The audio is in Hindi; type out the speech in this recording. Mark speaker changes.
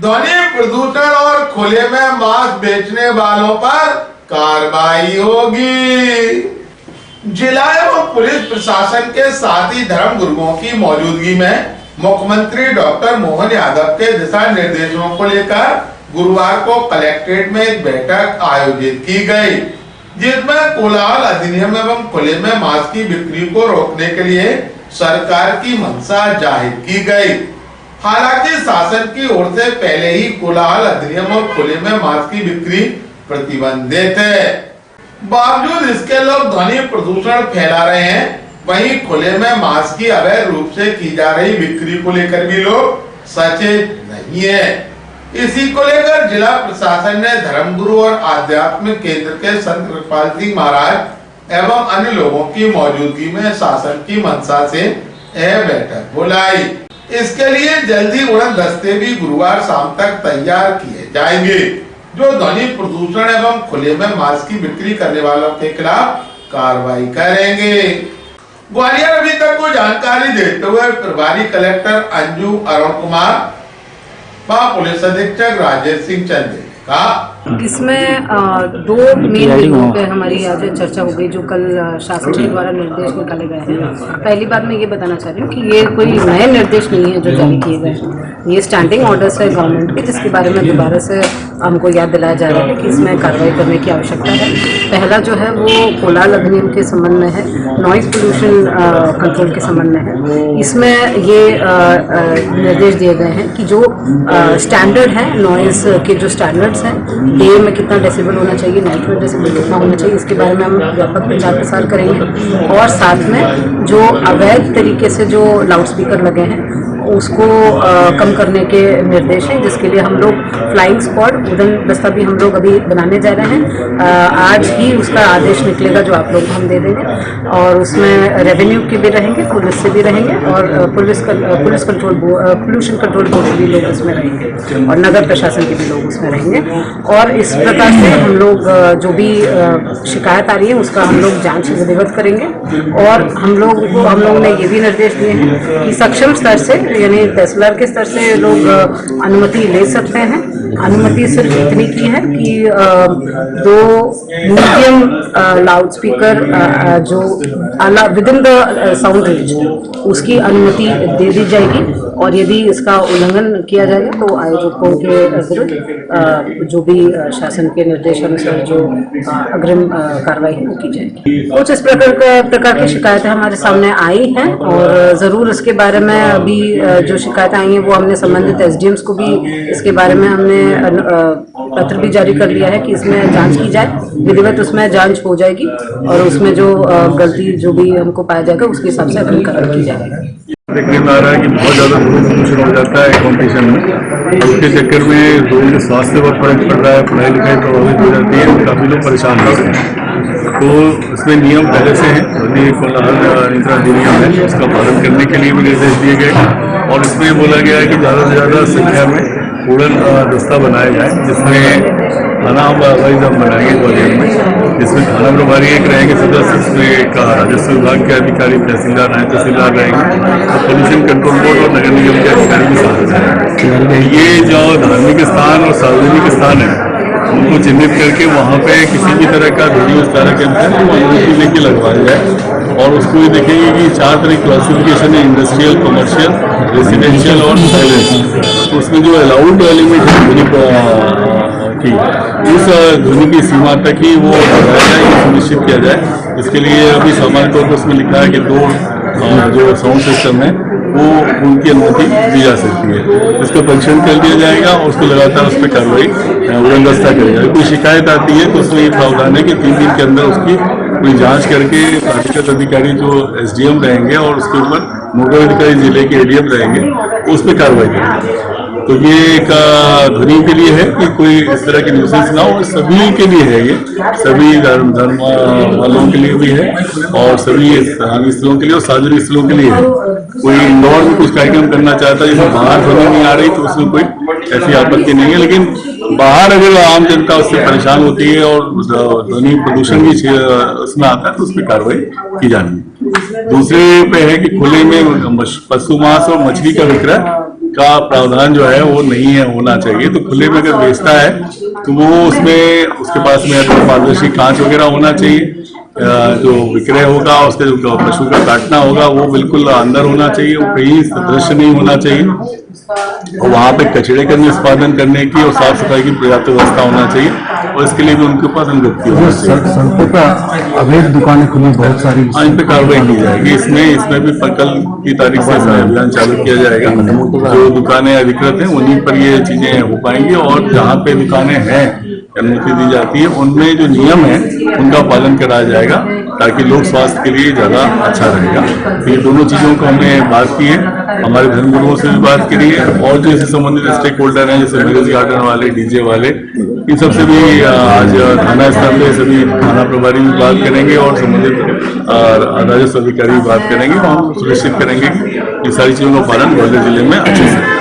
Speaker 1: ध्वनि प्रदूषण और खुले में मांस बेचने वालों पर कार्रवाई होगी। जिला एवं पुलिस प्रशासन के साथ ही धर्म गुरुओं की मौजूदगी में मुख्यमंत्री डॉक्टर मोहन यादव के दिशा निर्देशों को लेकर गुरुवार को कलेक्ट्रेट में एक बैठक आयोजित की गई, जिसमें कोलाहल अधिनियम एवं खुले में मांस की बिक्री को रोकने के लिए सरकार की मंशा जाहिर की गई। हालांकि शासन की ओर से पहले ही कोलाहल अधिनियम और खुले में मांस की बिक्री प्रतिबंधित है। बावजूद इसके लोग ध्वनि प्रदूषण फैला रहे हैं। वहीं खुले में मांस की अवैध रूप से की जा रही बिक्री को लेकर भी लोग सचेत नहीं है। इसी को लेकर जिला प्रशासन ने धर्मगुरु और आध्यात्मिक केंद्र के संत कृपाल सिंह महाराज एवं अन्य लोगों की मौजूदगी में शासन की मंशा से यह बैठक बुलाई। इसके लिए जल्दी उड़न दस्ते भी गुरुवार शाम तक तैयार किए जाएंगे, जो ध्वनि प्रदूषण एवं खुले में मांस की बिक्री करने वालों के खिलाफ कार्रवाई करेंगे। ग्वालियर अभी तक को जानकारी देते हुए प्रभारी कलेक्टर अंजू अरुण कुमार व पुलिस अधीक्षक राजेश सिंह चंद ने कहा,
Speaker 2: इसमें दो मेन बिंदुओं पे हमारी आज चर्चा हो गई, जो कल शासन के द्वारा निर्देश निकाले गए हैं। पहली बात मैं ये बताना चाह रही हूँ कि ये कोई नए निर्देश नहीं है जो जारी किए गए हैं। ये स्टैंडिंग ऑर्डर्स है गवर्नमेंट के, जिसके बारे में दोबारा से हमको याद दिलाया जा रहा है कि इसमें कार्रवाई करने की आवश्यकता है। पहला जो है वो कोलाहल अधिनियम के संबंध में है, नॉइज पोल्यूशन कंट्रोल के संबंध में है। इसमें ये निर्देश दिए गए हैं कि जो स्टैंडर्ड है, नॉइज के जो स्टैंडर्ड्स हैं, डे में कितना डेसिबल होना चाहिए, नाइट में डेसिबल कितना होना चाहिए, इसके बारे में हम व्यापक प्रचार प्रसार करेंगे। और साथ में जो अवैध तरीके से जो लाउड स्पीकर लगे हैं उसको कम करने के निर्देश हैं, जिसके लिए हम लोग फ्लाइंग स्क्वाड उड़न दस्ता भी हम लोग अभी बनाने जा रहे हैं। आज ही उसका आदेश निकलेगा जो आप लोग को हम दे देंगे, और उसमें रेवेन्यू के भी रहेंगे, पुलिस से भी रहेंगे, और police control pollution control board के भी लोग उसमें रहेंगे, और नगर प्रशासन के भी लोग उसमें रहेंगे। और इस प्रकार से हम लोग जो भी शिकायत आ रही है उसका हम लोग जांच विधिवत करेंगे। और हम लोगों ने ये भी निर्देश दिए हैं कि सक्षम स्तर से, यानी तहसीलदार के स्तर से लोग अनुमति ले सकते हैं। अनुमति सिर्फ इतनी की है कि 2 मीडियम लाउड स्पीकर जो with in the sound range, उसकी अनुमति दे दी जाएगी। और यदि इसका उल्लंघन किया जाएगा तो आयोजकों के विरुद्ध जो भी शासन के निर्देश अनुसार जो अग्रिम कार्रवाई है वो की जाएगी। कुछ इस प्रकार की शिकायतें हमारे सामने आई हैं, और ज़रूर इसके बारे में अभी जो शिकायतें आई हैं वो हमने संबंधित एसडीएम्स को भी इसके बारे में हमने पत्र भी जारी कर लिया है कि इसमें जांच की जाए, विधिवत उसमें जांच हो जाएगी, और उसमें जो गलती जो भी हमको पाया जाएगा उसके हिसाब से अग्रिम कार्रवाई की जाएगी।
Speaker 3: देखने में आ रहा है कि बहुत ज़्यादा प्रदूषण हो जाता है कॉम्पिटिशन में, और उसके चक्कर में लोगों के स्वास्थ्य पर फर्क पड़ रहा है, पढ़ाई लिखाई प्रभावित हो जाती है, और काफ़ी लोग परेशान हो रहे हैं। तो इसमें नियम पहले से हैं, ध्वनि कोलाहल नियंत्रण अधिनियम है, उसका पालन करने के लिए भी निर्देश दिए गए। और इसमें बोला गया है कि ज़्यादा से ज़्यादा संख्या में उड़न दस्ता बनाया जाए, जिसमें थाना वाइज हम बनाएंगे ग्वालियर में, जिसमें थाना प्रभारी एक रहेंगे सदस्य, इसमें एक राजस्व विभाग के अधिकारी, तहसीलदार नायब तहसीलदार रहेंगे, और पोल्यूशन कंट्रोल बोर्ड और नगर निगम के अधिकारी भी साथ रहेंगे। ये जो धार्मिक स्थान और सार्वजनिक स्थान है उनको चिन्हित करके वहाँ पे किसी भी तरह का ध्वनि उस तरह के अंदर अनुमति लेके लगवाया जाए। और उसको ये देखेंगे कि 4 तरह की क्लासिफिकेशन है, इंडस्ट्रियल, कमर्शियल, रेसिडेंशियल और साइलेंस। तो उसमें जो अलाउड लिमिट है ध्वनि की, उस ध्वनि की सीमा तक ही वो लगाया जाए, ये सुनिश्चित किया जाए। इसके लिए अभी सामान्य तौर पर उसमें लिखा है कि 2 जो साउंड सिस्टम है वो उनकी अनुमति दी जा सकती है। इसका परीक्षण कर दिया जाएगा और उसको लगातार उस पर कार्रवाई उड़न दस्ता करेगा। कोई शिकायत आती है तो उसमें ये प्रावधान है कि 3 दिन के अंदर उसकी कोई जांच करके प्राधिकृत अधिकारी जो एसडीएम रहेंगे और उसके ऊपर नोडल अधिकारी जिले के एडीएम रहेंगे, उस पर कार्रवाई करेंगे। तो ये एक ध्वनि के लिए है कि कोई इस तरह की न्यूसेंस ना हो, सभी के लिए है, ये सभी धर्म वालों के लिए भी है, और सभी धार्मिक स्थलों के लिए और सार्वजनिक स्थलों के लिए है। कोई इंदौर में कुछ कार्यक्रम करना चाहता है जिसमें बाहर ध्वनि नहीं आ रही तो उसमें कोई ऐसी आपत्ति नहीं है, लेकिन बाहर अगर आम जनता उससे परेशान होती है और ध्वनि प्रदूषण भी उसमें आता है तो उस पर कार्रवाई की जानी है। दूसरे पे है कि खुले में पशु मांस और मछली का विक्रय का प्रावधान जो है वो नहीं है, होना चाहिए। तो खुले में अगर बेचता है तो वो उसमें उसके पास में तो पारदर्शी कांच वगैरह होना चाहिए। जो विक्रय होगा उसके जो पशु का काटना होगा वो बिल्कुल अंदर होना चाहिए, वो कहीं दृश्य नहीं होना चाहिए। और वहाँ पे कचरे का निष्पादन करने की और साफ सफाई की पर्याप्त व्यवस्था होना चाहिए, और इसके लिए भी उनके पास अनुज्ञप्ति होना चाहिए।
Speaker 4: सड़कों पर अवैध दुकानें खुली बहुत सारी,
Speaker 3: इन पे कार्रवाई की जाएगी। इसमें भी कल की तारीख से इसमें अभियान चालू किया जाएगा। जो दुकानें अधिकृत हैं उन्हीं पर ये चीजें हो पाएंगी, और जहाँ पे दुकानें हैं अनुमति दी जाती है उनमें जो नियम है उनका पालन कराया जाएगा, ताकि लोक स्वास्थ्य के लिए ज्यादा अच्छा रहेगा। तो ये दोनों चीजों को हमने बात की है, हमारे धर्मगुरुओं से भी बात करी है, और जो इससे संबंधित स्टेक होल्डर हैं जैसे मैरिज गार्डन वाले, डीजे वाले, इन सबसे भी आज थाना स्तर पे सभी थाना प्रभारी भी बात करेंगे और संबंधित राजस्व अधिकारी भी बात करेंगे। और हम सुनिश्चित करेंगे कि सारी चीजों का पालन ग्वालियर जिले में अच्छे से